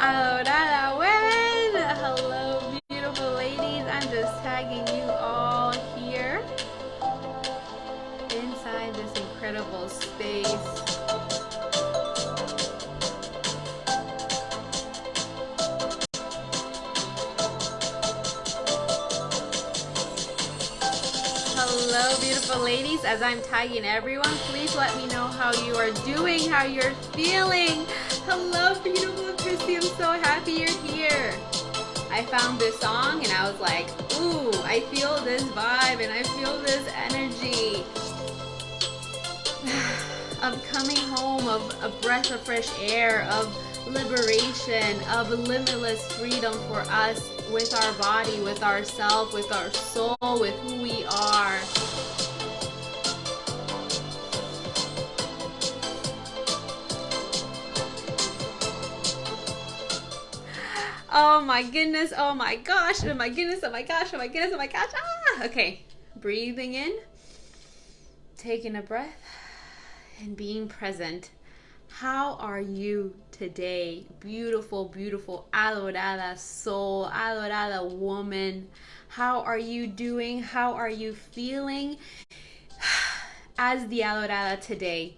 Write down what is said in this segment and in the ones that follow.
Hola, women! Hello, beautiful ladies. I'm just tagging you all here inside this incredible space. Hello, beautiful ladies. As I'm tagging everyone, please let me know how you are doing, how you're feeling. Hello, beautiful Christy. I'm so happy you're here. I found this song and I was like, ooh, I feel this vibe and I feel this energy of coming home, of a breath of fresh air, of liberation, of limitless freedom for us with our body, with ourself, with our soul, with who we are. Oh my goodness, oh my gosh, oh my goodness, oh my gosh, oh my goodness, oh my gosh. Ah! Okay, breathing in, taking a breath, and being present. How are you today? Beautiful, beautiful, adorada soul, adorada woman. How are you doing? How are you feeling as the adorada today?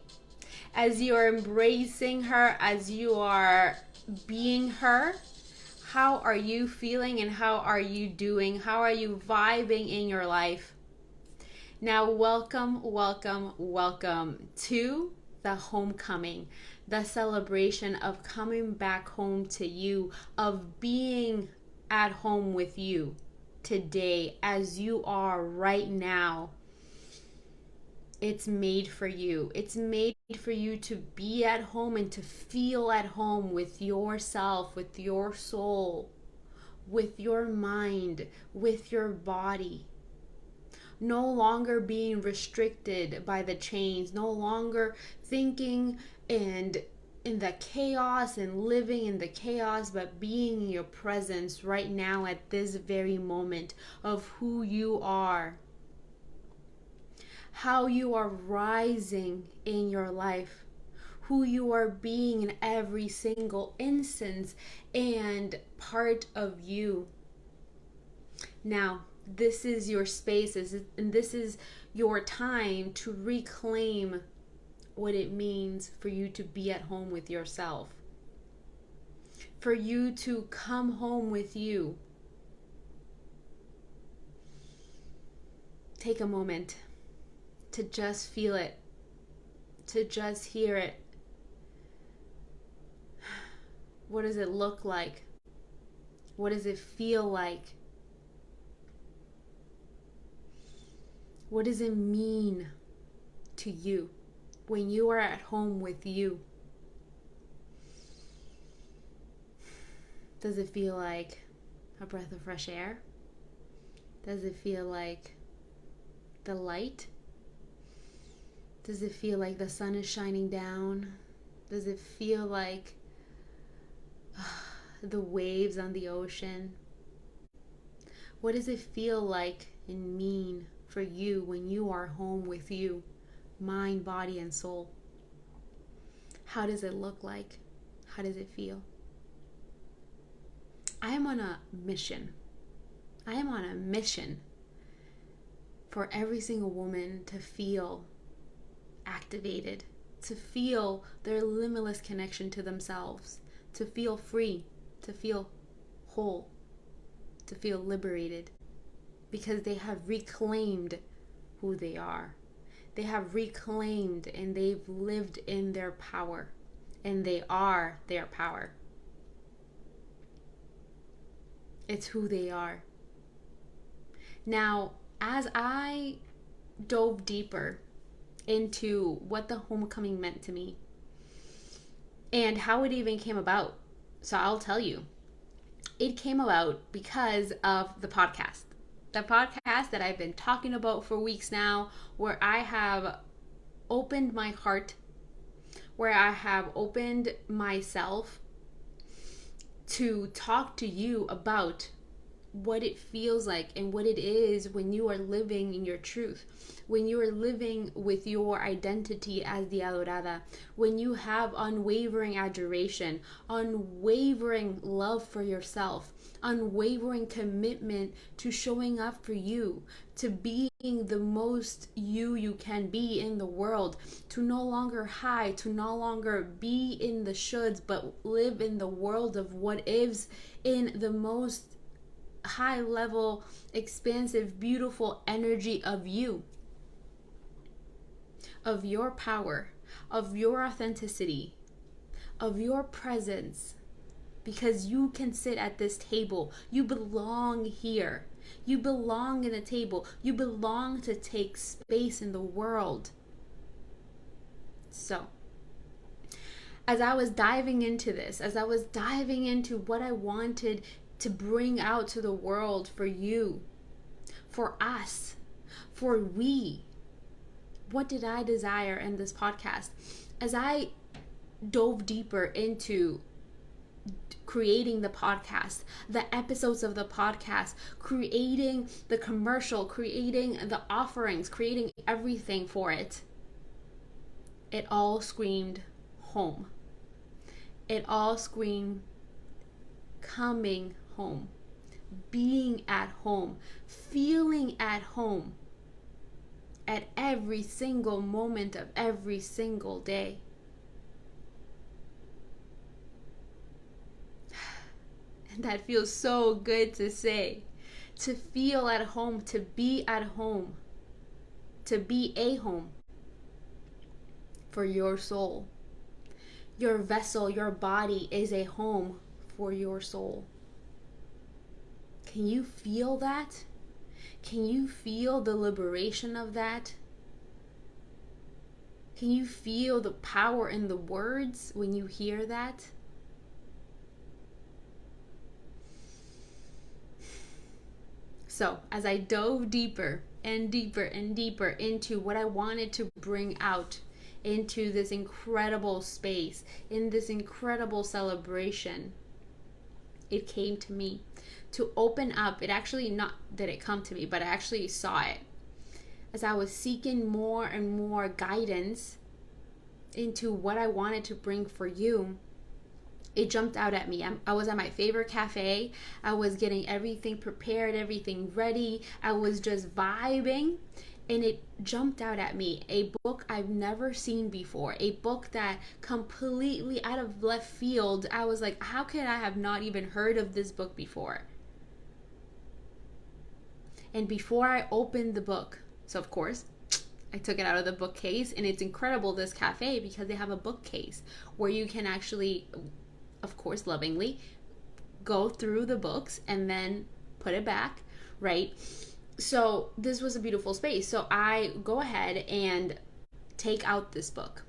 As you are embracing her, as you are being her, how are you feeling and how are you doing? How are you vibing in your life? Now, welcome, welcome, welcome to the homecoming, the celebration of coming back home to you, of being at home with you today as you are right now. It's made for you. It's made for you to be at home and to feel at home with yourself, with your soul, with your mind, with your body. No longer being restricted by the chains, no longer thinking and in the chaos and living in the chaos, but being in your presence right now at this very moment of who you are, how you are rising in your life, who you are being in every single instance and part of you. Now, this is your space, and this is your time to reclaim what it means for you to be at home with yourself, for you to come home with you. Take a moment to just feel it, to just hear it. What does it look like? What does it feel like? What does it mean to you when you are at home with you? Does it feel like a breath of fresh air? Does it feel like the light? Does it feel like the sun is shining down? Does it feel like the waves on the ocean? What does it feel like and mean for you when you are home with you, mind, body, and soul? How does it look like? How does it feel? I am on a mission. I am on a mission for every single woman to feel activated, to feel their limitless connection to themselves, to feel free, to feel whole, to feel liberated, because they have reclaimed who they are. They have reclaimed and they've lived in their power, and they are their power. It's who they are. Now, as I dove deeper into what the homecoming meant to me and how it even came about, so I'll tell you. It came about because of the podcast. The podcast that I've been talking about for weeks now, where I have opened my heart, where I have opened myself to talk to you about what it feels like and what it is when you are living in your truth, when you are living with your identity as the Adorada, when you have unwavering adoration, unwavering love for yourself, unwavering commitment to showing up for you, to being the most you can be in the world, to no longer hide, to no longer be in the shoulds, but live in the world of what is, in the most high level, expansive, beautiful energy of you, of your power, of your authenticity, of your presence, because you can sit at this table. You belong here. You belong in the table. You belong to take space in the world. So, as I was diving into this, as I was diving into what I wanted to bring out to the world for you, for us, for we, what did I desire in this podcast? As I dove deeper into creating the podcast, the episodes of the podcast, creating the commercial, creating the offerings, creating everything for it, it all screamed home. It all screamed coming home, being at home, feeling at home at every single moment of every single day. And that feels so good to say. To feel at home, to be at home, to be a home for your soul. Your vessel, your body is a home for your soul. Can you feel that? Can you feel the liberation of that? Can you feel the power in the words when you hear that? So, as I dove deeper and deeper and deeper into what I wanted to bring out into this incredible space, in this incredible celebration, it came to me to open up. It actually, not that it come to me, but I actually saw it as I was seeking more and more guidance into what I wanted to bring for you. It jumped out at me. I was at my favorite cafe. I was getting everything prepared, everything ready. I was just vibing, and it jumped out at me. A book I've never seen before. A book that completely out of left field. I was like, how could I have not even heard of this book before? And before I opened the book, so of course, I took it out of the bookcase, and it's incredible, this cafe, because they have a bookcase where you can actually, of course, lovingly go through the books and then put it back, right? So this was a beautiful space. So I go ahead and take out this book.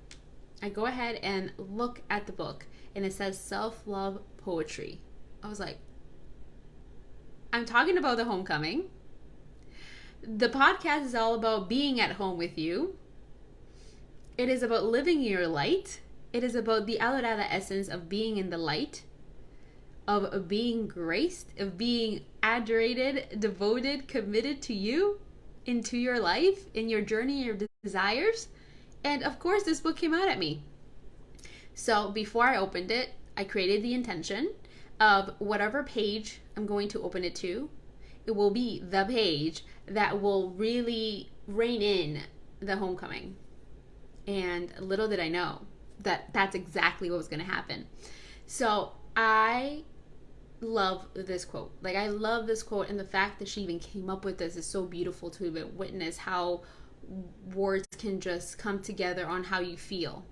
I go ahead and look at the book, and it says Self-Love Poetry. I was like, I'm talking about the homecoming. The podcast is all about being at home with you. It is about living your light. It is about the Adorada essence of being in the light, of being graced, of being adorated, devoted, committed to you, into your life, in your journey, your desires. And of course, this book came out at me. So before I opened it, I created the intention of whatever page I'm going to open it to. It will be the page that will really rein in the homecoming. And little did I know that that's exactly what was going to happen. So I love this quote. Like, I love this quote, and the fact that she even came up with this is so beautiful to even witness how words can just come together on how you feel.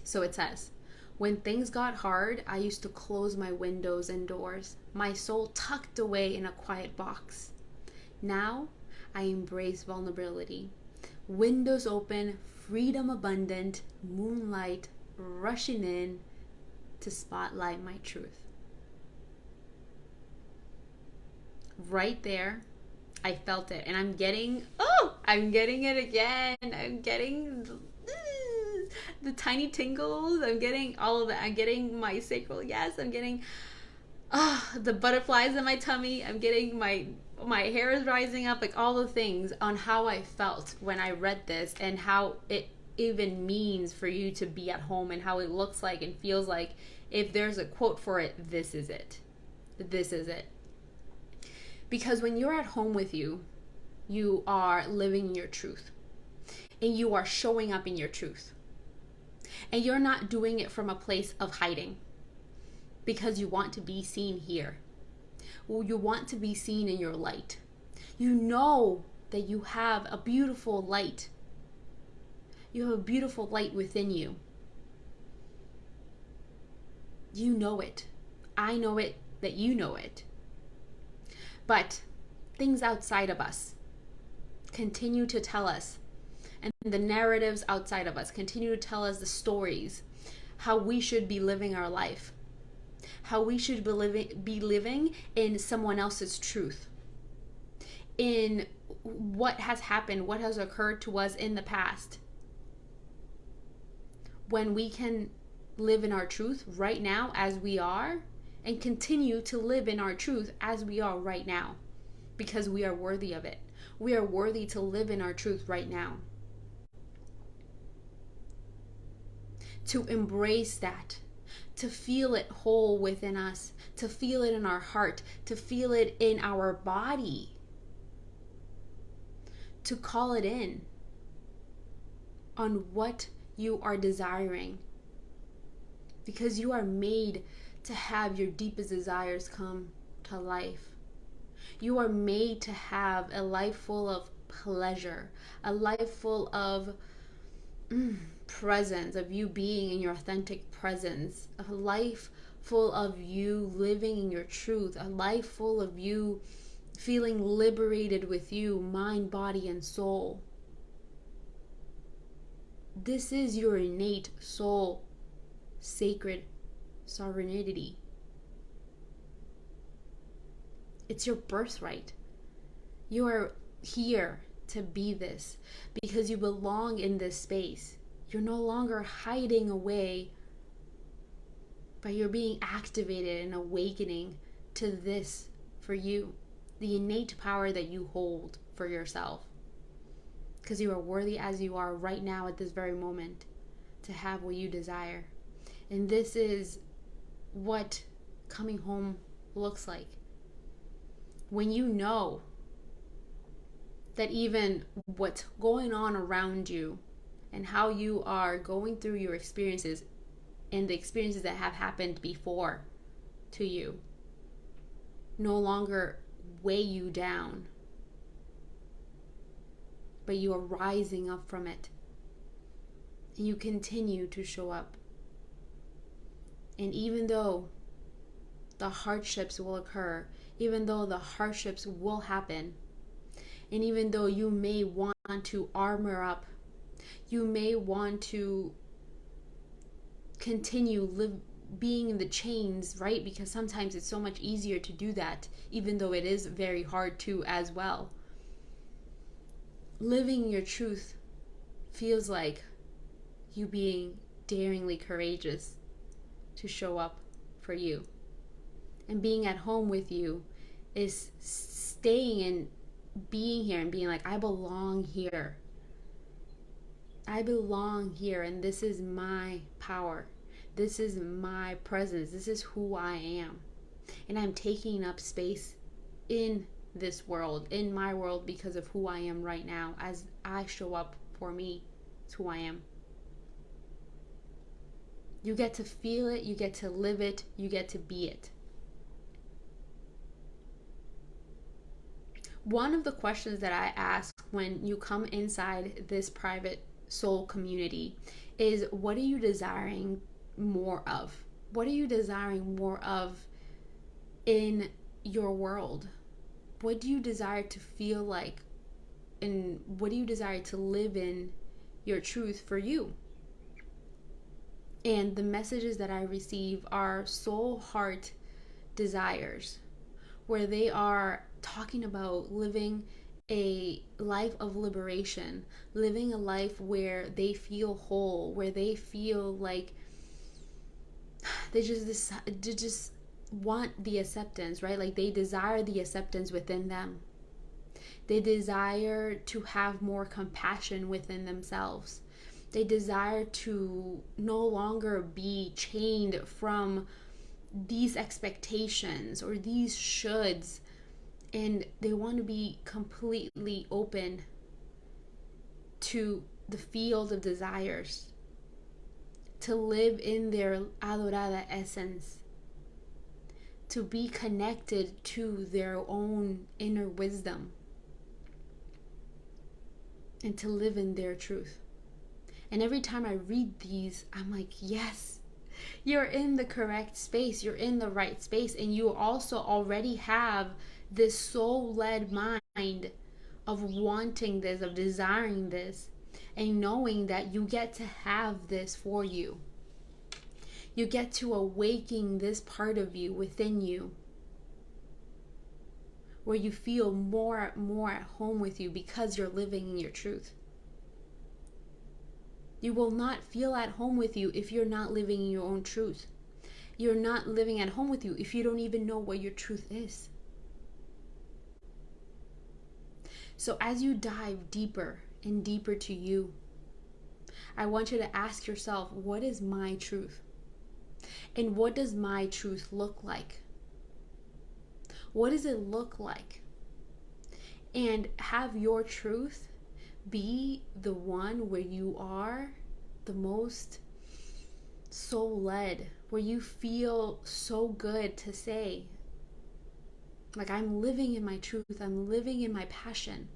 So it says, when things got hard, I used to close my windows and doors, my soul tucked away in a quiet box. Now, I embrace vulnerability. Windows open, freedom abundant, moonlight rushing in to spotlight my truth. Right there, I felt it. And I'm getting it again. I'm getting the tiny tingles. I'm getting all of it. I'm getting my sacral. Yes, I'm getting The butterflies in my tummy. I'm getting my hair is rising up, like all the things on how I felt when I read this and how it even means for you to be at home and how it looks like and feels like. If there's a quote for it, this is it. This is it. Because when you're at home with you, you are living your truth and you are showing up in your truth. And you're not doing it from a place of hiding because you want to be seen here. Well, you want to be seen in your light. You know that you have a beautiful light. You have a beautiful light within you. You know it. I know it, that you know it. But things outside of us continue to tell us, and the narratives outside of us continue to tell us the stories, how we should be living our life, how we should be living in someone else's truth, in what has happened, what has occurred to us in the past. When we can live in our truth right now as we are, and continue to live in our truth as we are right now, because we are worthy of it. We are worthy to live in our truth right now. To embrace that, to feel it whole within us, to feel it in our heart, to feel it in our body, to call it in on what you are desiring, because you are made to have your deepest desires come to life. You are made to have a life full of pleasure, a life full of presence, of you being in your authentic presence, a life full of you living in your truth, a life full of you feeling liberated with you, mind, body, and soul. This is your innate soul, sacred sovereignty. It's your birthright. You are here to be this because you belong in this space. You're no longer hiding away, but you're being activated and awakening to this for you, the innate power that you hold for yourself. Because you are worthy as you are right now at this very moment to have what you desire. And this is what coming home looks like. When you know that even what's going on around you and how you are going through your experiences and the experiences that have happened before to you no longer weigh you down, but you are rising up from it and you continue to show up. And even though the hardships will occur, even though the hardships will happen, and even though you may want to armor up, you may want to continue being in the chains, right? Because sometimes it's so much easier to do that, even though it is very hard to as well. Living your truth feels like you being daringly courageous to show up for you. And being at home with you is staying and being here and being like, I belong here. I belong here, and this is my power. This is my presence. This is who I am. And I'm taking up space in this world, in my world, because of who I am right now. As I show up for me, it's who I am. You get to feel it, you get to live it, you get to be it. One of the questions that I ask when you come inside this private soul community is, what are you desiring more of? What are you desiring more of in your world? What do you desire to feel like? And what do you desire to live in your truth for you? And the messages that I receive are soul heart desires, where they are talking about living a life of liberation, living a life where they feel whole, where they feel like they just want the acceptance, right? Like they desire the acceptance within them. They desire to have more compassion within themselves. They desire to no longer be chained from these expectations or these shoulds, and they want to be completely open to the field of desires, to live in their adorada essence, to be connected to their own inner wisdom, and to live in their truth. And every time I read these, I'm like, yes, you're in the correct space. You're in the right space. And you also already have this soul-led mind of wanting this, of desiring this, and knowing that you get to have this for you. You get to awaken this part of you within you, where you feel more at home with you because you're living in your truth. You will not feel at home with you if you're not living in your own truth. You're not living at home with you if you don't even know what your truth is. So as you dive deeper and deeper to you, I want you to ask yourself, what is my truth? And what does my truth look like? What does it look like? And have your truth be the one where you are the most soul-led, where you feel so good to say, like, I'm living in my truth, I'm living in my passion,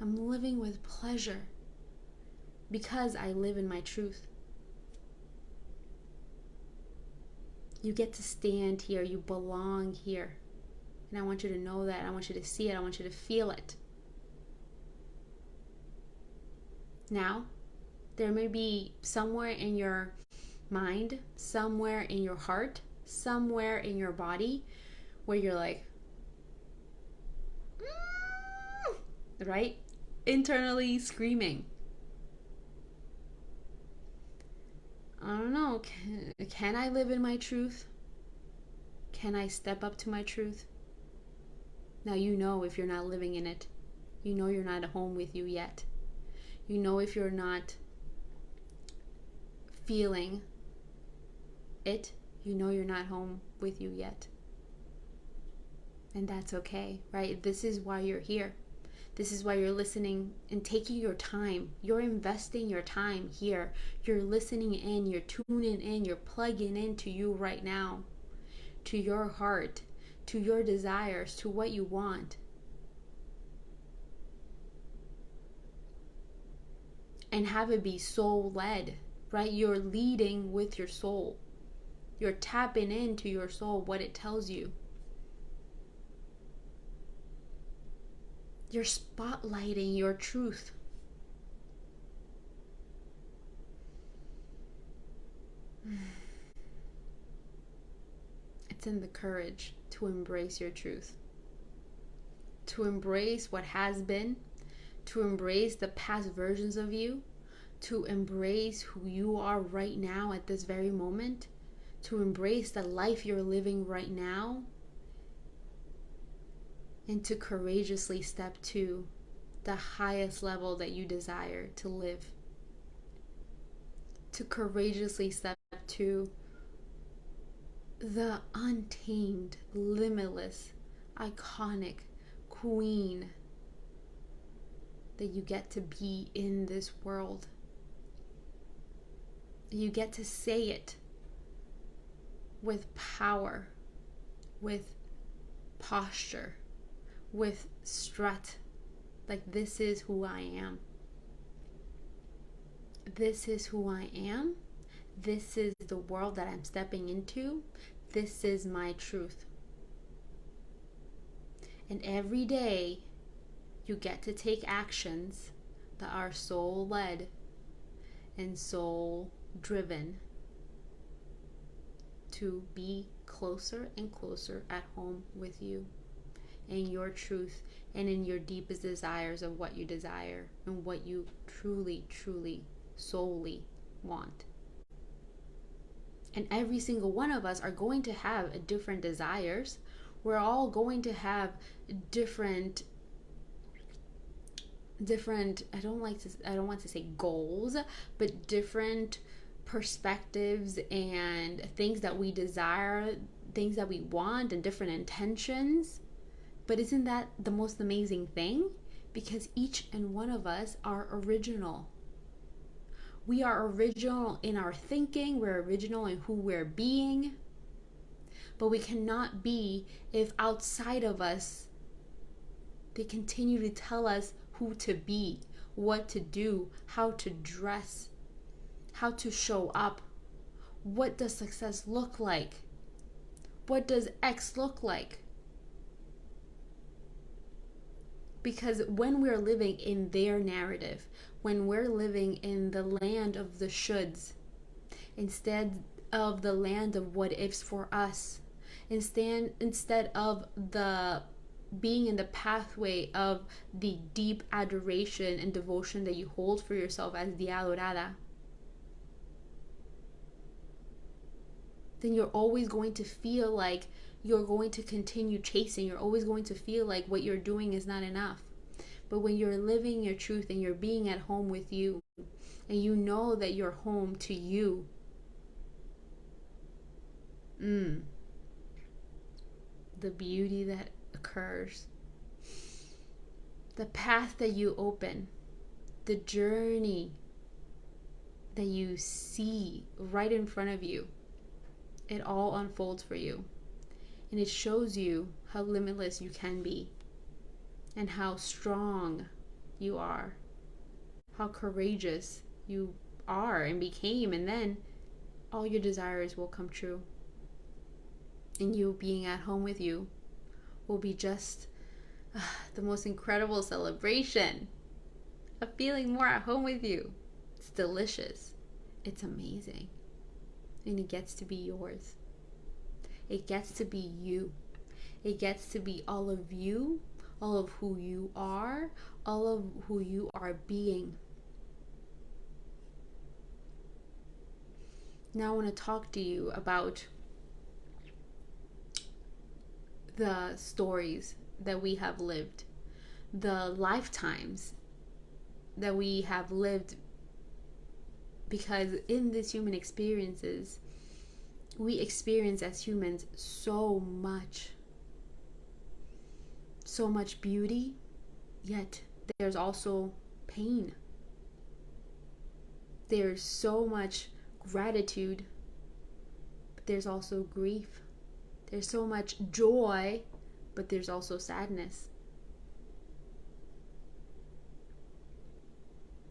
I'm living with pleasure because I live in my truth. You get to stand here, you belong here. And I want you to know that, I want you to see it, I want you to feel it. Now, there may be somewhere in your mind, somewhere in your heart, somewhere in your body where you're like, right? Internally screaming. I don't know, can I live in my truth? Can I step up to my truth? Now you know if you're not living in it. You know you're not at home with you yet. You know if you're not feeling it, you know you're not home with you yet. And that's okay, right? This is why you're here. This is why you're listening and taking your time. You're investing your time here. You're listening in, you're tuning in, you're plugging into you right now, to your heart, to your desires, to what you want. And have it be soul-led, right? You're leading with your soul. You're tapping into your soul, what it tells you. You're spotlighting your truth. It's in the courage to embrace your truth. To embrace what has been, to embrace the past versions of you, to embrace who you are right now at this very moment, to embrace the life you're living right now, and to courageously step to the highest level that you desire to live. To courageously step to the untamed, limitless, iconic queen that you get to be in this world. You get to say it with power, with posture, with strut. Like, this is who I am. This is who I am. This is the world that I'm stepping into. This is my truth. And every day you get to take actions that are soul-led and soul-driven to be closer and closer at home with you, in your truth, and in your deepest desires of what you desire and what you truly, truly, solely want. And every single one of us are going to have different desires. We're all going to have different I don't want to say goals, but different perspectives and things that we desire, things that we want, and different intentions. But isn't that the most amazing thing? Because each and one of us are original. We are original in our thinking, we're original in who we're being. But we cannot be if outside of us they continue to tell us who to be, what to do, how to dress, how to show up. What does success look like? What does X look like? Because when we're living in their narrative, when we're living in the land of the shoulds, instead of the land of what ifs for us, instead of the being in the pathway of the deep adoration and devotion that you hold for yourself as the adorada, then you're always going to feel like you're going to continue chasing. You're always going to feel like what you're doing is not enough. But when you're living your truth and you're being at home with you, and you know that you're home to you, the beauty that occurs, the path that you open, the journey that you see right in front of you, it all unfolds for you. And it shows you how limitless you can be, and how strong you are, how courageous you are and became, and then all your desires will come true. And you being at home with you will be just the most incredible celebration of feeling more at home with you. It's delicious. It's amazing. And it gets to be yours. It gets to be you. It gets to be all of you, all of who you are, all of who you are being. Now I want to talk to you about the stories that we have lived, the lifetimes that we have lived, because in these human experiences, we experience as humans so much beauty, yet there's also pain. There's so much gratitude, but there's also grief. There's so much joy, but there's also sadness.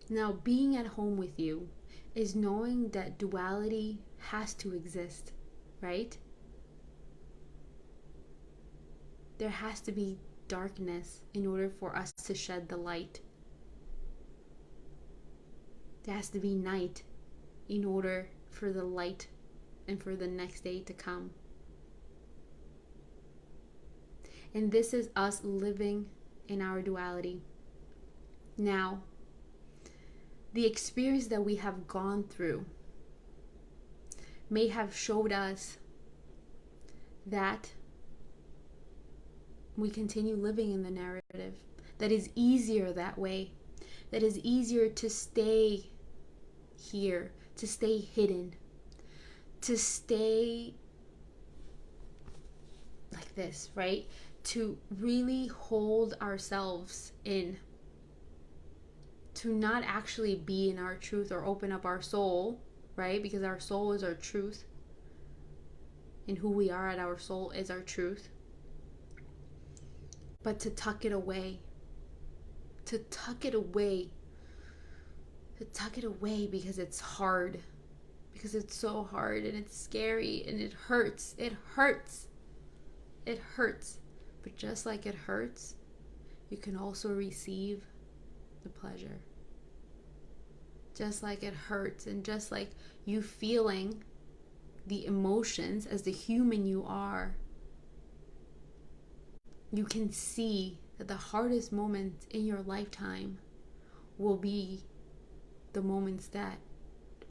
Now, being at home with you is knowing that duality has to exist, right? There has to be darkness in order for us to shed the light. There has to be night in order for the light and for the next day to come. And this is us living in our duality. Now, the experience that we have gone through may have showed us that we continue living in the narrative that is easier that way, that is easier to stay here, to stay hidden, to stay like this, right? To really hold ourselves in, to not actually be in our truth or open up our soul, right? Because our soul is our truth, and who we are at our soul is our truth. But to tuck it away, to tuck it away because it's hard, because it's so hard and it's scary and it hurts. But just like it hurts, you can also receive the pleasure. Just like it hurts, and just like you feeling the emotions as the human you are, you can see that the hardest moments in your lifetime will be the moments that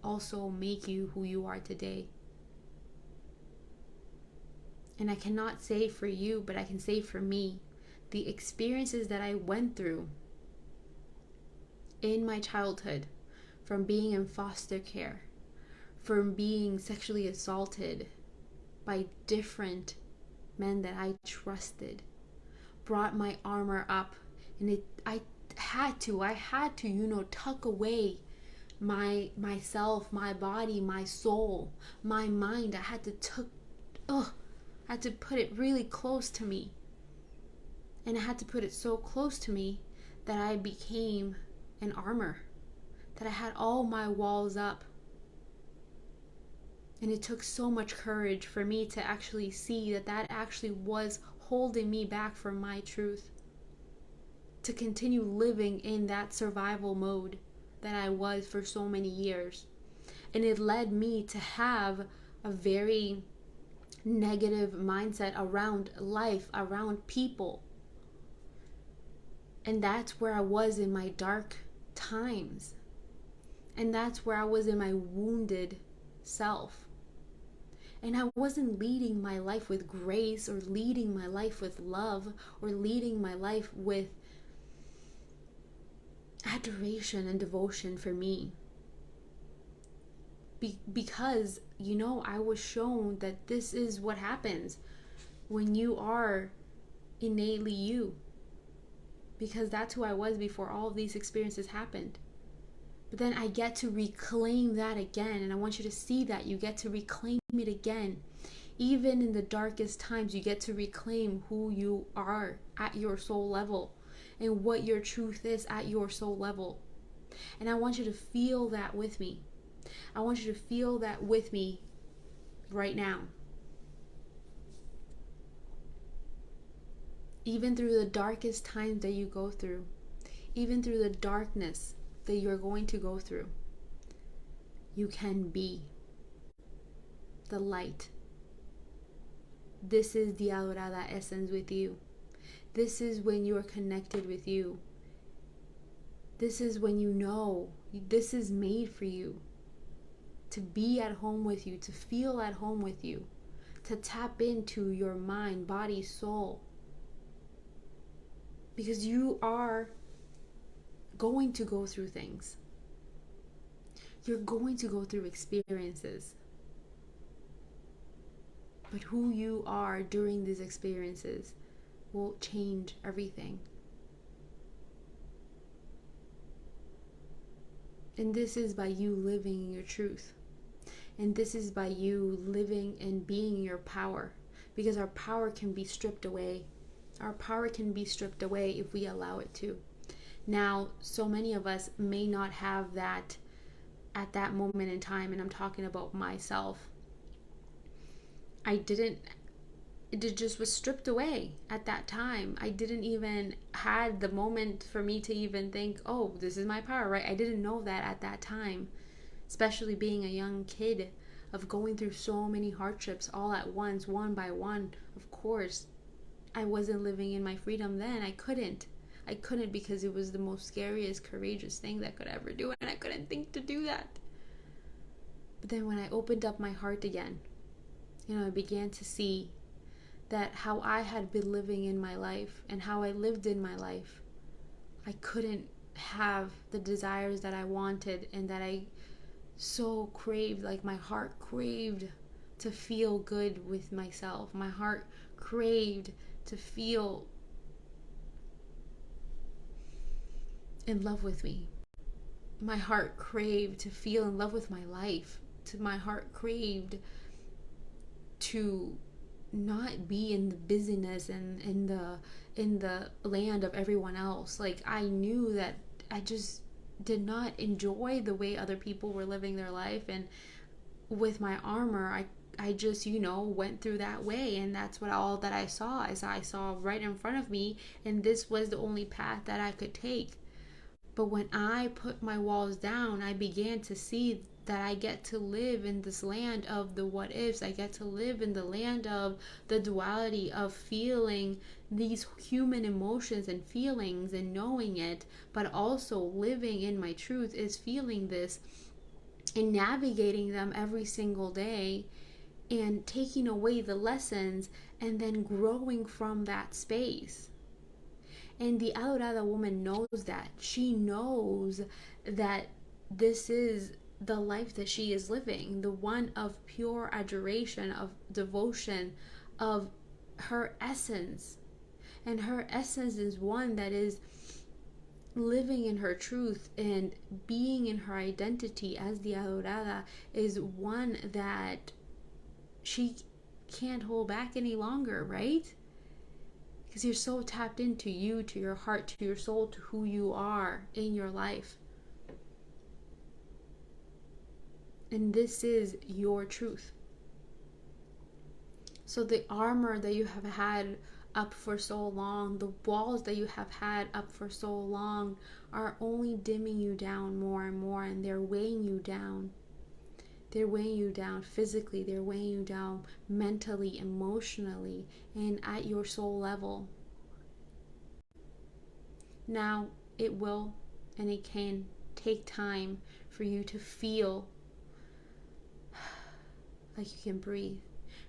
also make you who you are today. And I cannot say for you, but I can say for me, the experiences that I went through in my childhood, from being in foster care, from being sexually assaulted by different men that I trusted, brought my armor up. And I had to, tuck away myself, my body, my soul, my mind. I had to put it really close to me. And I had to put it so close to me that I became an armor, that I had all my walls up. And it took so much courage for me to actually see that actually was holding me back from my truth, to continue living in that survival mode that I was for so many years. And it led me to have a very negative mindset around life, around people. And that's where I was in my dark times. And that's where I was in my wounded self. And I wasn't leading my life with grace, or leading my life with love, or leading my life with adoration and devotion for me. Because, I was shown that this is what happens when you are innately you. Because that's who I was before all of these experiences happened. But then I get to reclaim that again. And I want you to see that you get to reclaim it again. Even in the darkest times, you get to reclaim who you are at your soul level, and what your truth is at your soul level. And I want you to feel that with me. I want you to feel that with me right now. Even through the darkest times that you go through, even through the darkness that you're going to go through, you can be the light. This is the Adorada essence with you. This is when you are connected with you. This is when you know this is made for you. To be at home with you, to feel at home with you, to tap into your mind, body, soul. Because you are going to go through things. You're going to go through experiences. But who you are during these experiences will change everything. And this is by you living in your truth. And this is by you living and being in your power. Because our power can be stripped away. Our power can be stripped away if we allow it to. Now, so many of us may not have that at that moment in time. And I'm talking about myself. It just was stripped away at that time. I didn't even had the moment for me to even think, oh, this is my power, right? I didn't know that at that time, especially being a young kid, of going through so many hardships all at once, one by one. Of course, I wasn't living in my freedom then. I couldn't because it was the most scariest, courageous thing that I could ever do, and I couldn't think to do that. But then when I opened up my heart again, I began to see that how I had been living in my life and how I lived in my life, I couldn't have the desires that I wanted and that I so craved. Like, my heart craved to feel good with myself. My heart craved to feel in love with me. My heart craved to feel in love with my life. My heart craved to not be in the busyness and in the land of everyone else. Like, I knew that I just did not enjoy the way other people were living their life, and with my armor, I just went through that way, and that's all that I saw. I saw right in front of me, and this was the only path that I could take. But when I put my walls down, I began to see that I get to live in this land of the what ifs. I get to live in the land of the duality of feeling these human emotions and feelings and knowing it, but also living in my truth is feeling this and navigating them every single day and taking away the lessons and then growing from that space. And the Alorada woman knows that. She knows that this is the life that she is living, the one of pure adoration, of devotion, of her essence. And her essence is one that is living in her truth and being in her identity as the Alorada is one that she can't hold back any longer, right? Because you're so tapped into you, to your heart, to your soul, to who you are in your life. And this is your truth. So the armor that you have had up for so long, the walls that you have had up for so long are only dimming you down more and more, and they're weighing you down. They're weighing you down physically, they're weighing you down mentally, emotionally, and at your soul level. Now, it will and it can take time for you to feel like you can breathe,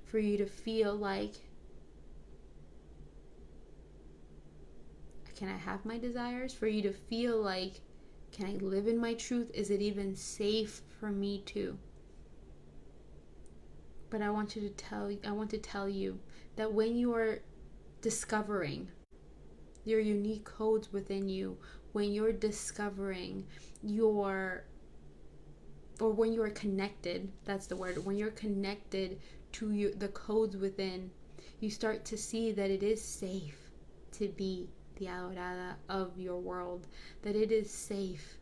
for you to feel like, can I have my desires? For you to feel like, can I live in my truth? Is it even safe for me to? But I want to tell you that when you are discovering your unique codes within you, when you're discovering when you're connected, that's the word, when you're connected to the codes within, you start to see that it is safe to be the Alorada of your world, that it is safe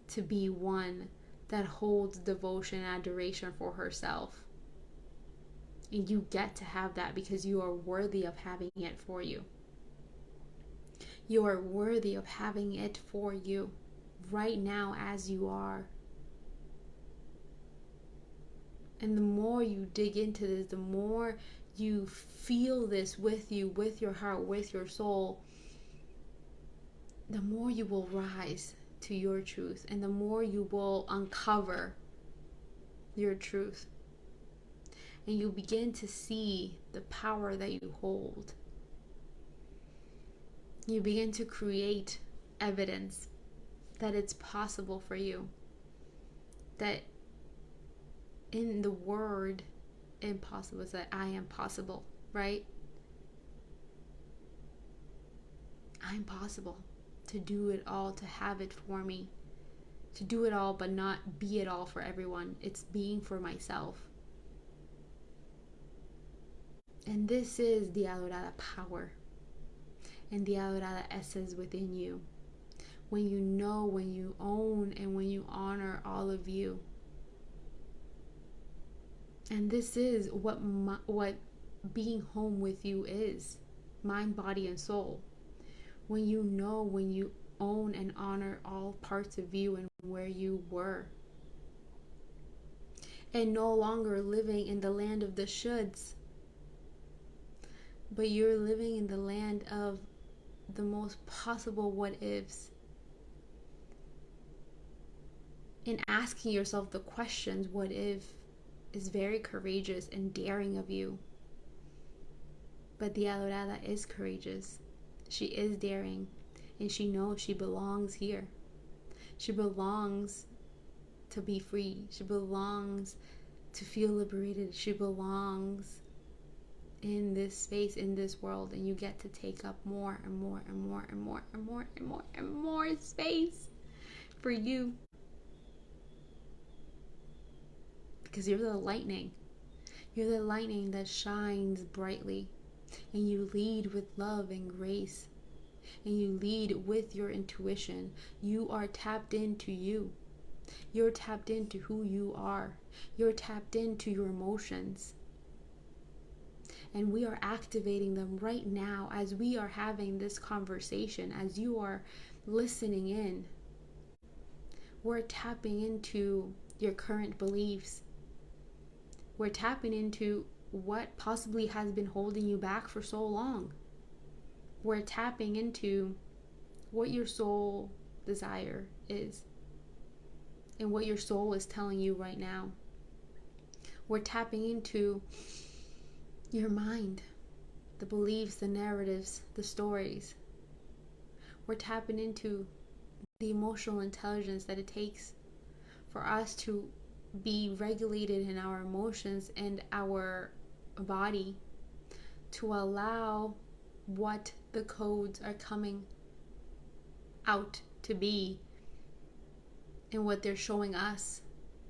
to be one that holds devotion and adoration for herself. And you get to have that because you are worthy of having it for you. You are worthy of having it for you right now as you are. And the more you dig into this, the more you feel this with you, with your heart, with your soul, the more you will rise to your truth and the more you will uncover your truth. And you begin to see the power that you hold. You begin to create evidence that it's possible for you. That in the word impossible is that I am possible, right? I'm possible to do it all, to have it for me, to do it all but not be it all for everyone. It's being for myself. And this is the Alorada power and the Alorada essence within you. When you know, when you own, and when you honor all of you. And this is what being home with you is. Mind, body, and soul. When you know, when you own and honor all parts of you and where you were. And no longer living in the land of the shoulds, but you're living in the land of the most possible what ifs. And asking yourself the questions, what if, is very courageous and daring of you. But the Alorada is courageous. She is daring. And she knows she belongs here. She belongs to be free. She belongs to feel liberated. She belongs in this space, in this world, and you get to take up more and more and more and more and more and more and more space for you, because you're the lightning that shines brightly, and you lead with love and grace, and you lead with your intuition. You are tapped into you. You're tapped into who you are. You're tapped into your emotions. And we are activating them right now as we are having this conversation, as you are listening in. We're tapping into your current beliefs. We're tapping into what possibly has been holding you back for so long. We're tapping into what your soul desire is and what your soul is telling you right now. We're tapping into your mind, the beliefs, the narratives, the stories. We're tapping into the emotional intelligence that it takes for us to be regulated in our emotions and our body, to allow what the codes are coming out to be and what they're showing us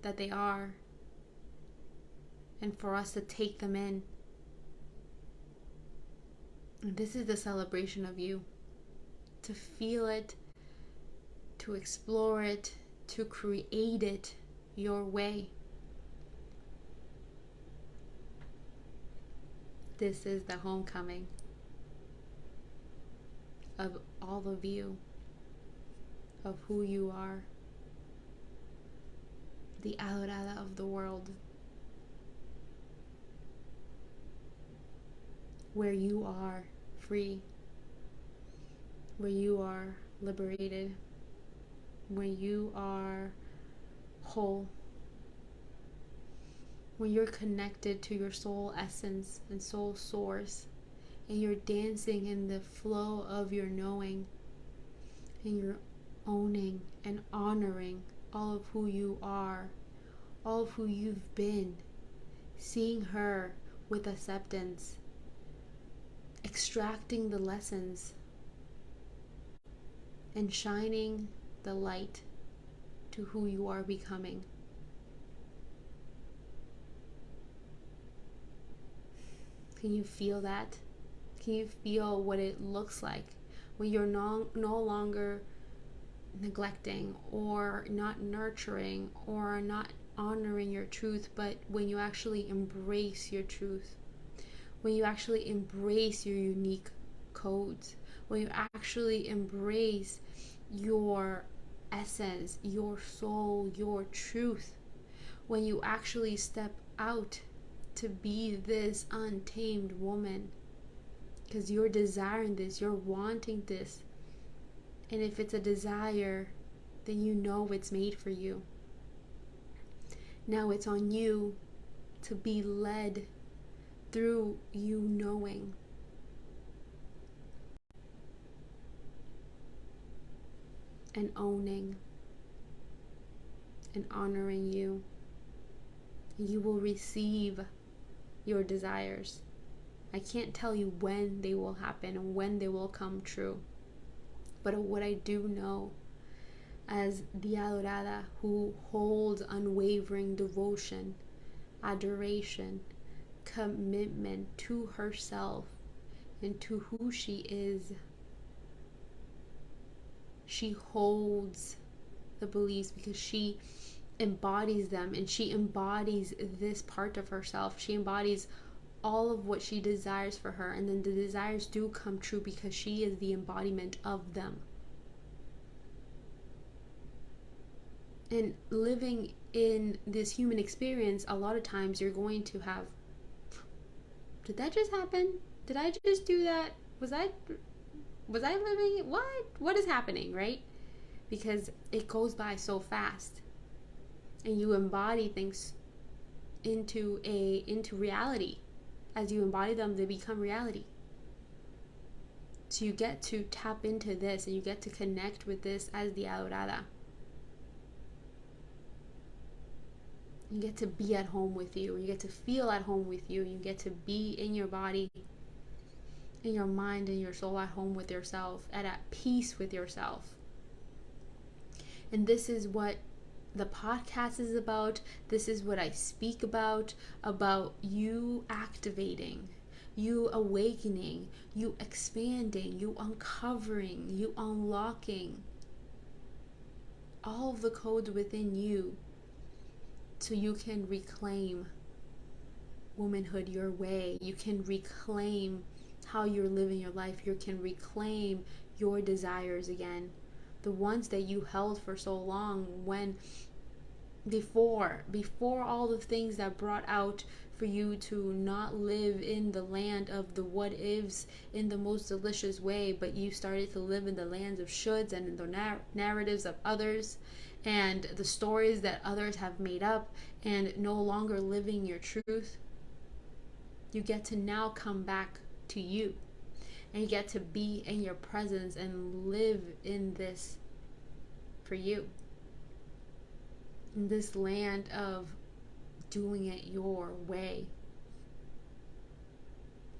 that they are, and for us to take them in. And this is the celebration of you, to feel it, to explore it, to create it your way. This is the homecoming of all of you, of who you are, the Alorada of the world, where you are free, where you are liberated, where you are whole, when you're connected to your soul essence and soul source, and you're dancing in the flow of your knowing, and you're owning and honoring all of who you are, all of who you've been, seeing her with acceptance, extracting the lessons, and shining the light to who you are becoming. Can you feel that? Can you feel what it looks like when you're no longer neglecting or not nurturing or not honoring your truth, but when you actually embrace your truth, when you actually embrace your unique codes, when you actually embrace your essence, your soul, your truth, when you actually step out to be this untamed woman, because you're desiring this, you're wanting this. And if it's a desire, then you know it's made for you. Now it's on you to be led through you knowing. And owning and honoring you. You will receive your desires. I can't tell you when they will happen and when they will come true. But what I do know, as the Alorada who holds unwavering devotion, adoration, commitment to herself and to who she is, she holds the beliefs because she embodies them, and she embodies this part of herself. She embodies all of what she desires for her, and then the desires do come true because she is the embodiment of them. And living in this human experience, a lot of times you're going to have, did that just happen? Did I just do that? Was I living? What is happening, right? Because it goes by so fast, and you embody things into reality. As you embody them, they become reality. So you get to tap into this, and you get to connect with this as the Alorada. You get to be at home with you. You get to feel at home with you. You get to be in your body, in your mind, and your soul, at home with yourself, and at peace with yourself. And this is what the podcast is about. This is what I speak about you activating, you awakening, you expanding, you uncovering, you unlocking all of the codes within you, so you can reclaim womanhood your way. You can reclaim how you're living your life. You can reclaim your desires again, the ones that you held for so long, when before all the things that brought out for you to not live in the land of the what ifs in the most delicious way, but you started to live in the lands of shoulds and the narratives of others, and the stories that others have made up, and no longer living your truth, you get to now come back to you, and you get to be in your presence and live in this for you, in this land of doing it your way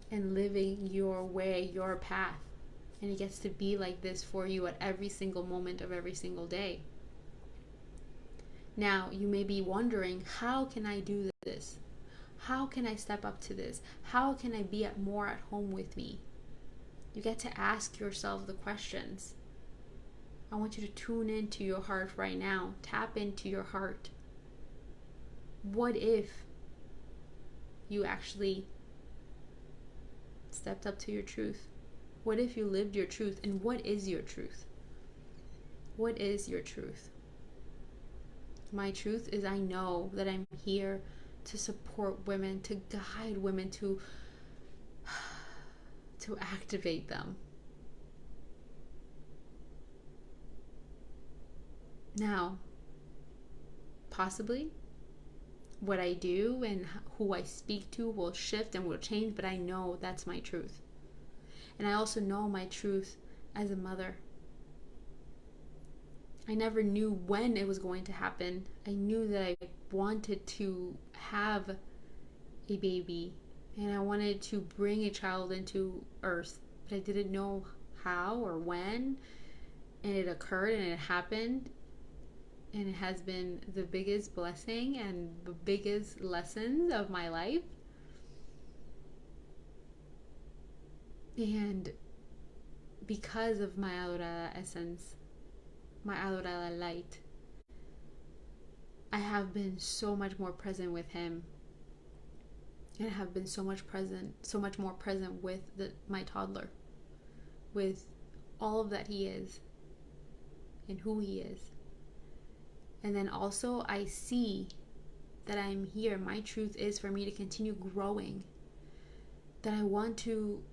and living your way, your path. And it gets to be like this for you at every single moment of every single day. Now, you may be wondering, how can I do this? How can I step up to this? How can I be more at home with me? You get to ask yourself the questions. I want you to tune into your heart right now. Tap into your heart. What if you actually stepped up to your truth? What if you lived your truth? And what is your truth? What is your truth? My truth is, I know that I'm here to support women, to guide women, to activate them. Now, possibly what I do and who I speak to will shift and will change, but I know that's my truth. And I also know my truth as a mother. I never knew when it was going to happen. I knew that I wanted to have a baby and I wanted to bring a child into earth, but I didn't know how or when. And it occurred and it happened. And it has been the biggest blessing and the biggest lessons of my life. And because of my Alorada essence, my Alorada light, I have been so much more present with him. And I have been so much more present with my toddler, with all of that he is and who he is. And then also I see that I'm here. My truth is for me to continue growing, that I want to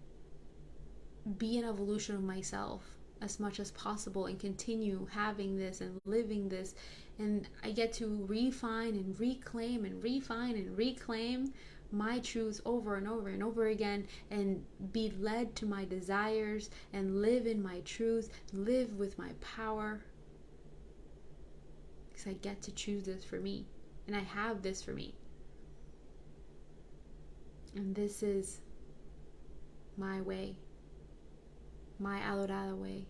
be an evolution of myself as much as possible and continue having this and living this. And I get to refine and reclaim and refine and reclaim my truths over and over and over again, and be led to my desires and live in my truth, live with my power, because I get to choose this for me, and I have this for me, and this is my way, my Alorada way.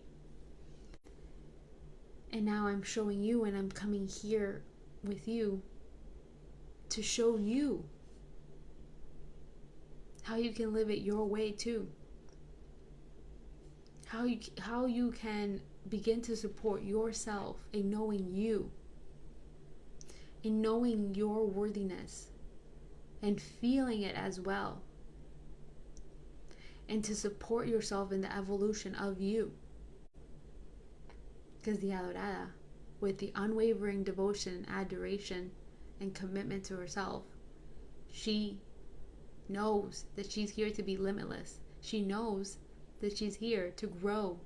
And now I'm showing you, and I'm coming here with you to show you how you can live it your way too. How you can begin to support yourself in knowing you, in knowing your worthiness and feeling it as well. And to support yourself in the evolution of you. Because the Alorada, with the unwavering devotion, adoration, and commitment to herself, she knows that she's here to be limitless. She knows that she's here to grow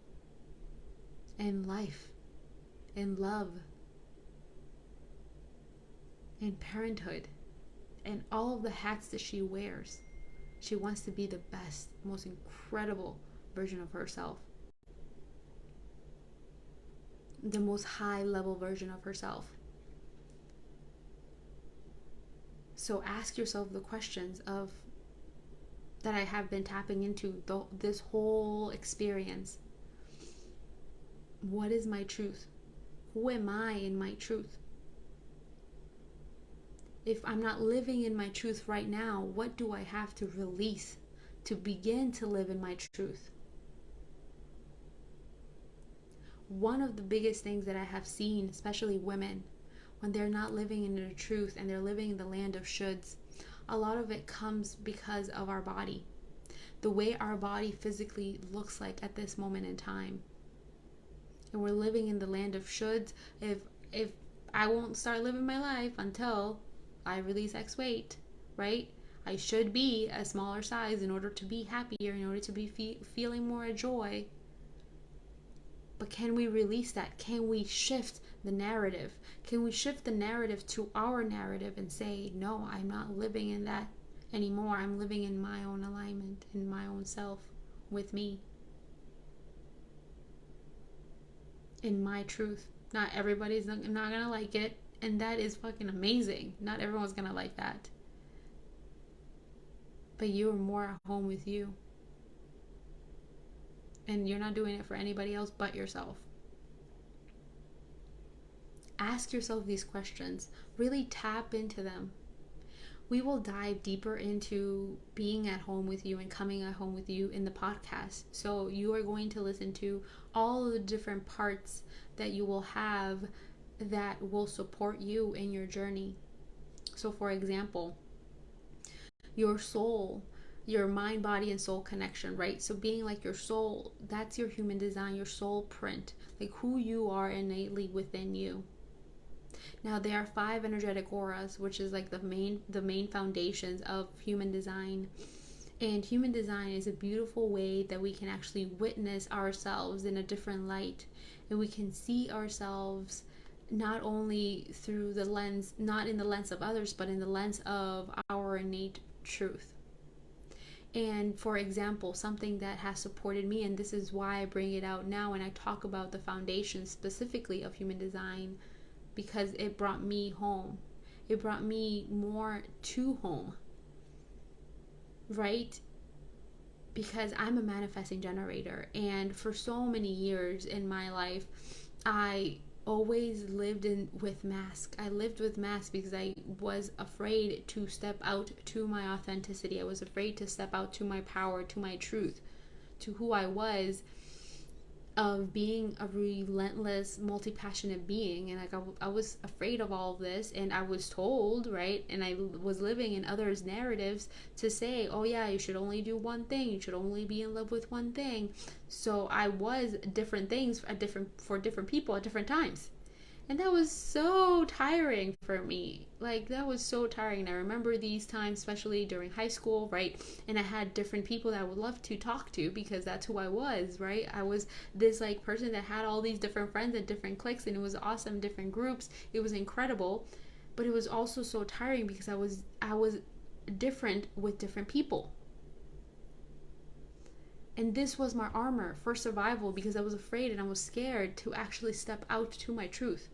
in life, in love, in parenthood, and all of the hats that she wears. She wants to be the best, most incredible version of herself. The most high level version of herself. So ask yourself the questions of that I have been tapping into this whole experience. What is my truth? Who am I in my truth? If I'm not living in my truth right now, what do I have to release to begin to live in my truth? One of the biggest things that I have seen, especially women, when they're not living in their truth and they're living in the land of shoulds, a lot of it comes because of our body. The way our body physically looks like at this moment in time. And we're living in the land of shoulds. If I won't start living my life until I release X weight, right? I should be a smaller size in order to be happier, in order to be feeling more joy. But can we release that? Can we shift the narrative? Can we shift the narrative to our narrative and say, no, I'm not living in that anymore. I'm living in my own alignment, in my own self, with me, in my truth. Not everybody's not gonna like it, and that is fucking amazing. Not everyone's gonna like that. But you're more at home with you. And you're not doing it for anybody else but yourself. Ask yourself these questions. Really tap into them. We will dive deeper into being at home with you and coming at home with you in the podcast. So you are going to listen to all of the different parts that you will have that will support you in your journey. So for example, your soul, your mind, body, and soul connection, right? So being like your soul, that's your human design, your soul print, like who you are innately within you. Now there are 5 energetic auras, which is like the main foundations of human design. And human design is a beautiful way that we can actually witness ourselves in a different light, and we can see ourselves not only through the lens, not in the lens of others, but in the lens of our innate truth. And for example, something that has supported me, and this is why I bring it out now and I talk about the foundation specifically of human design, because it brought me home. It brought me more to home, right? Because I'm a manifesting generator, and for so many years in my life, I always lived with mask. I lived with mask because I was afraid to step out to my authenticity. I was afraid to step out to my power, to my truth, to who I was, of being a relentless, multi-passionate being. And like I was afraid of all of this, and I was told, right, and I was living in others' narratives to say, oh yeah, you should only do one thing, you should only be in love with one thing. So I was different things for different people at different times. And that was so tiring for me. Like, that was so tiring. And I remember these times, especially during high school, right? And I had different people that I would love to talk to because that's who I was, right? I was this, like, person that had all these different friends and different cliques, and it was awesome, different groups. It was incredible. But it was also so tiring because I was different with different people. And this was my armor for survival because I was afraid and I was scared to actually step out to my truth,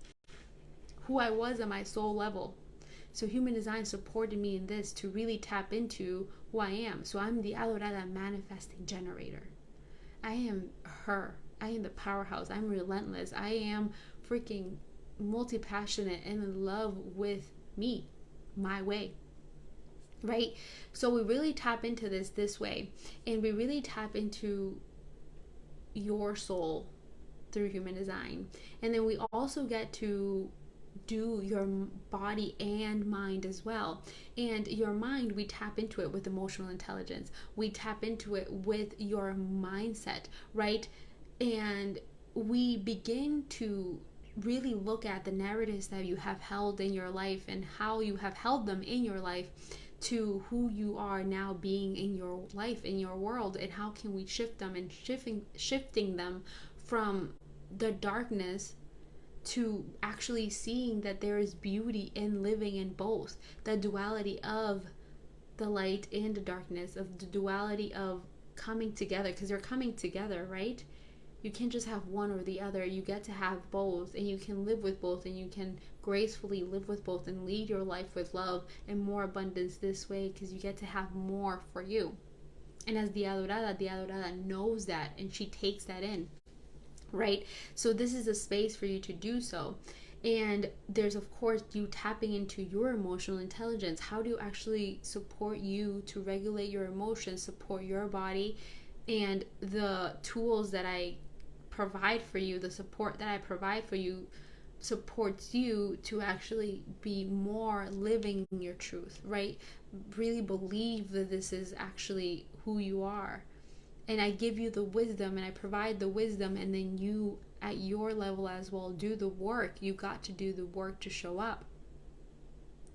who I was at my soul level. So human design supported me in this to really tap into who I am. So I'm the Adorada manifesting generator. I am her. I am the powerhouse. I'm relentless. I am freaking multi-passionate and in love with me, my way. Right? So we really tap into this way, and we really tap into your soul through human design. And then we also get to do your body and mind as well. And your mind, we tap into it with emotional intelligence. We tap into it with your mindset, right? And we begin to really look at the narratives that you have held in your life and how you have held them in your life to who you are now being in your life, in your world, and how can we shift them, and shifting them from the darkness to actually seeing that there is beauty in living in both, the duality of the light and the darkness, of the duality of coming together, because you're coming together, right? You can't just have one or the other. You get to have both, and you can live with both, and you can gracefully live with both and lead your life with love and more abundance this way, because you get to have more for you. And as the Adorada knows that, and she takes that in, right? So this is a space for you to do so. And there's, of course, you tapping into your emotional intelligence. How do you actually support you to regulate your emotions, support your body, and the tools that I provide for you, the support that I provide for you supports you to actually be more living your truth, right? Really believe that this is actually who you are. And I give you the wisdom, and I provide the wisdom, and then you at your level as well do the work. You got to do the work to show up.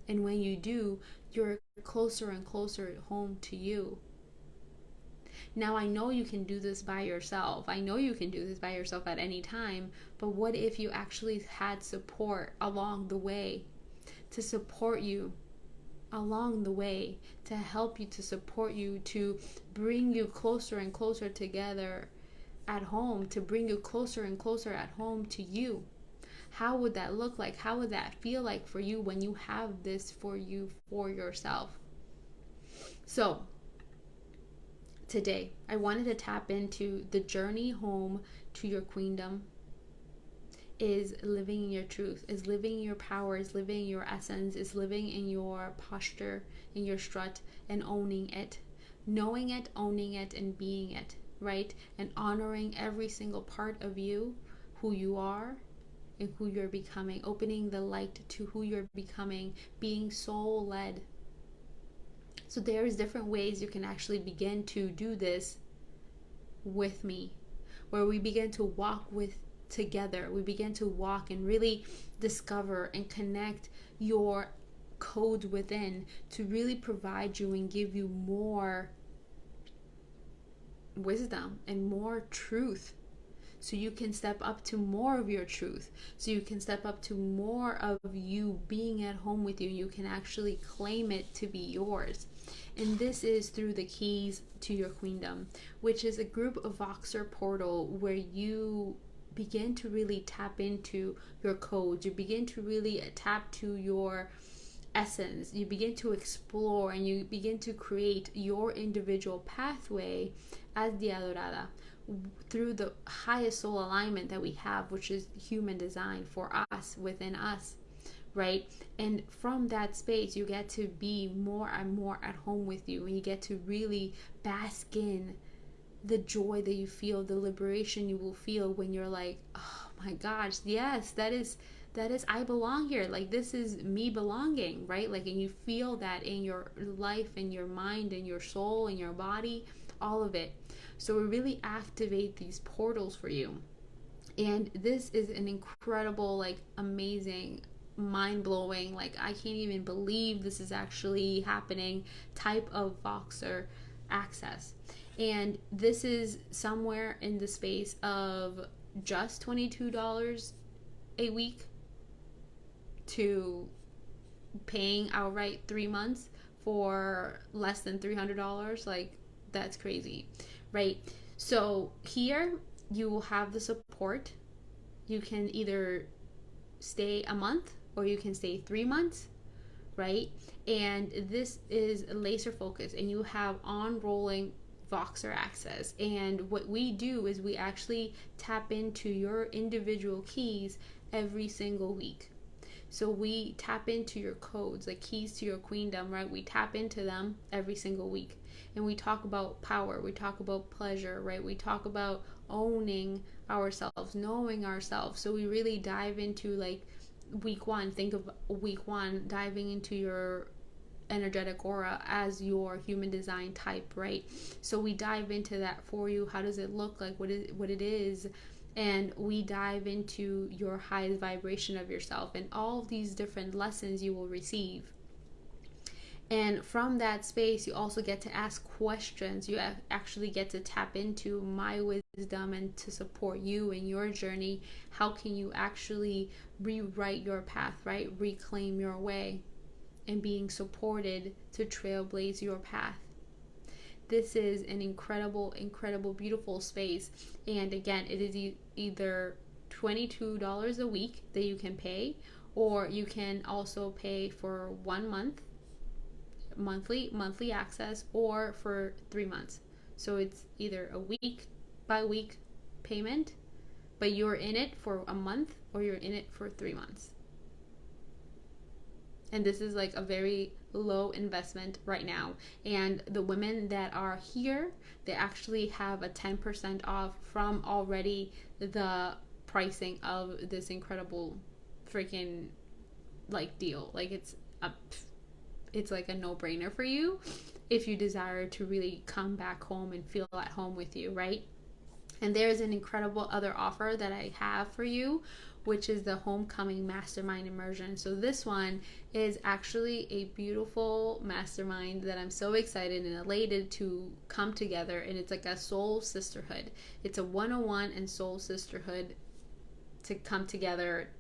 And when you do, you're closer and closer home to you. Now I know you can do this by yourself. I know you can do this by yourself at any time, but what if you actually had support along the way to support you along the way, to help you, to support you, to bring you closer and closer together at home, to bring you closer and closer at home to you? How would that look like? How would that feel like for you when you have this for you, for yourself? So today I wanted to tap into the journey home to your queendom is living in your truth, is living in your power, is living in your essence, is living in your posture, in your strut, and owning it. Knowing it, owning it, and being it, right? And honoring every single part of you, who you are, and who you're becoming. Opening the light to who you're becoming, being soul led. So there's different ways you can actually begin to do this with me, where we begin to walk with together. We begin to walk and really discover and connect your codes within to really provide you and give you more wisdom and more truth, so you can step up to more of your truth, so you can step up to more of you being at home with you. You can actually claim it to be yours. And this is through the Keys to Your Queendom, which is a group of Voxer portal where you begin to really tap into your codes. You begin to really tap to your essence. You begin to explore and you begin to create your individual pathway as the Adorada through the highest soul alignment that we have, which is human design for us, within us, right? And from that space, you get to be more and more at home with you, and you get to really bask in the joy that you feel, the liberation you will feel when you're like, oh my gosh, yes, that is I belong here. Like, this is me belonging, right? Like, and you feel that in your life, in your mind, in your soul, in your body, all of it. So we really activate these portals for you. And this is an incredible, like, amazing, mind-blowing, like, I can't even believe this is actually happening type of Voxer access. And this is somewhere in the space of just $22 a week to paying outright 3 months for less than $300. Like, that's crazy, right? So here you will have the support. You can either stay a month or you can stay 3 months, right? And this is laser focus, and you have on rolling Voxer access. And what we do is we actually tap into your individual keys every single week. So we tap into your codes, like keys to your queendom, right? We tap into them every single week. And we talk about power, we talk about pleasure, right? We talk about owning ourselves, knowing ourselves. So we really dive into, like, week one, think of week one diving into your energetic aura as your human design type, right? So we dive into that for you. How does it look like? What it is? And we dive into your highest vibration of yourself and all these different lessons you will receive. And from that space, you also get to ask questions. You actually get to tap into my wisdom and to support you in your journey. How can you actually rewrite your path, right? Reclaim your way, and being supported to trailblaze your path. This is an incredible, incredible, beautiful space. And again, it is either $22 a week that you can pay, or you can also pay for 1 month, monthly access, or for 3 months. So it's either a week by week payment, but you're in it for a month, or you're in it for 3 months. And this is like a very low investment right now. And the women that are here, they actually have a 10% off from already the pricing of this incredible freaking, like, deal. Like, it's like a no-brainer for you if you desire to really come back home and feel at home with you, right? And there's an incredible other offer that I have for you, which is the Homecoming Mastermind Immersion. So this one is actually a beautiful mastermind that I'm so excited and elated to come together, and it's like a soul sisterhood. It's a 101 and soul sisterhood to come together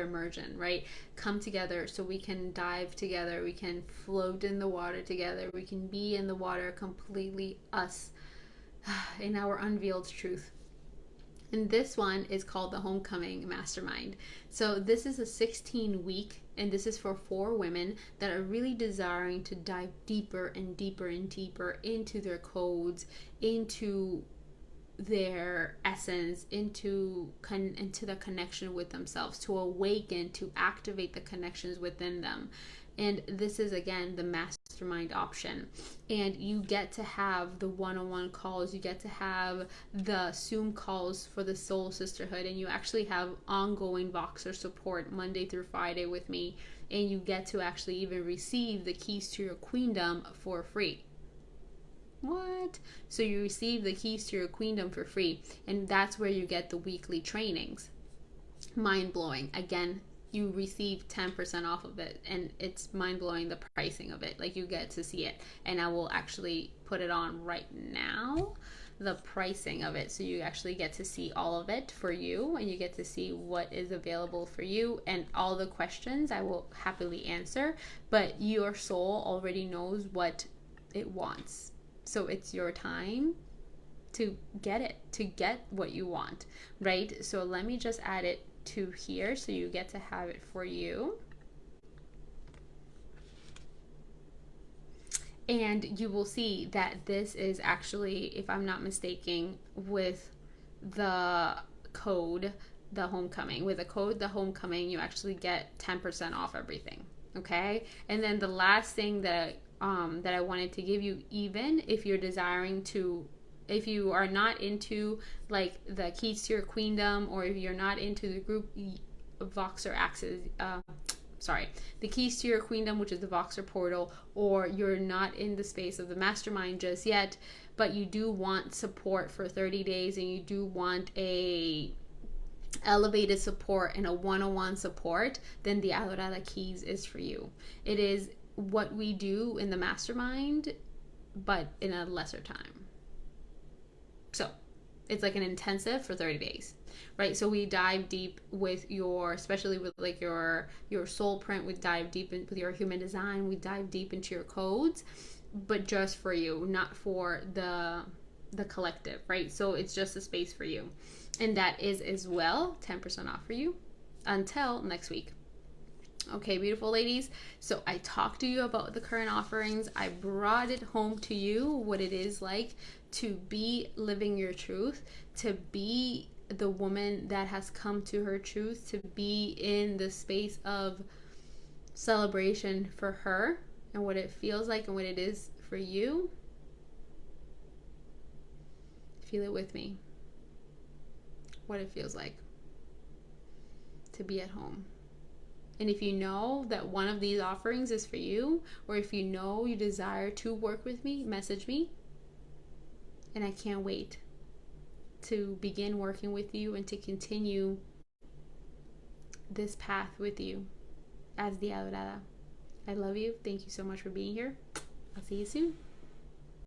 immersion, right? Come together so we can dive together, we can float in the water together, we can be in the water completely us in our unveiled truth. And this one is called the Homecoming Mastermind. So this is a 16-week, and this is for 4 women that are really desiring to dive deeper and deeper and deeper into their codes, into their essence, into the connection with themselves, to awaken, to activate the connections within them. And this is again the mastermind option, and you get to have the one-on-one calls, you get to have the Zoom calls for the soul sisterhood, and you actually have ongoing Voxer support Monday through Friday with me, and you get to actually even receive the keys to your queendom for free. What? So you receive the keys to your queendom for free, and that's where you get the weekly trainings. Mind blowing. Again, you receive 10% off of it, and it's mind blowing the pricing of it. Like, you get to see it, and I will actually put it on right now, the pricing of it, so you actually get to see all of it for you, and you get to see what is available for you, and all the questions I will happily answer. But your soul already knows what it wants. So it's your time to get it, to get what you want, right? So let me just add it to here so you get to have it for you. And you will see that this is actually, if I'm not mistaken, with the code, the Homecoming. With the code, the Homecoming, you actually get 10% off everything. Okay? And then the last thing that I wanted to give you, even if you're desiring to, if you are not into like the keys to your queendom, or if you're not into the group Voxer access, the keys to your queendom, which is the Voxer portal, or you're not in the space of the mastermind just yet, but you do want support for 30 days, and you do want a elevated support and a one-on-one support, then the Adorada Keys is for you. It is what we do in the mastermind, but in a lesser time. So it's like an intensive for 30 days, right? So we dive deep with your, especially with like your soul print, we dive deep with your human design, we dive deep into your codes, but just for you, not for the collective, right? So it's just a space for you. And that is as well 10% off for you until next week. Okay, beautiful ladies. So I talked to you about the current offerings. I brought it home to you, what it is like to be living your truth, to be the woman that has come to her truth, to be in the space of celebration for her and what it feels like and what it is for you. Feel it with me. What it feels like to be at home. And if you know that one of these offerings is for you, or if you know you desire to work with me, message me. And I can't wait to begin working with you and to continue this path with you as the Adorada. I love you. Thank you so much for being here. I'll see you soon.